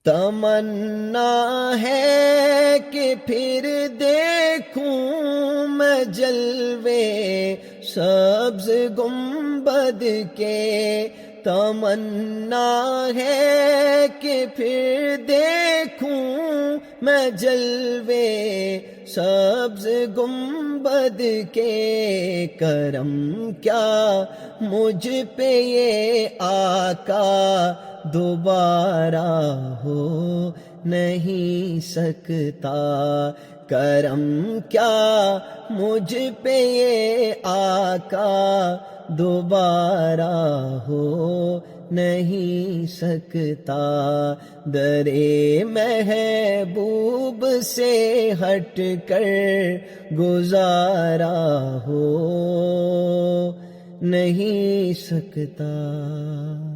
تمنا ہے کہ پھر دیکھوں میں جلوے سبز گنبد کے، تمنا ہے کہ پھر دیکھوں میں جلوے سبز گنبد کے، کرم کیا مجھ پہ یہ آقا دوبارہ ہو نہیں سکتا، کرم کیا مجھ پہ یہ آقا دوبارہ ہو نہیں سکتا، درے محبوب سے ہٹ کر گزارا ہو نہیں سکتا۔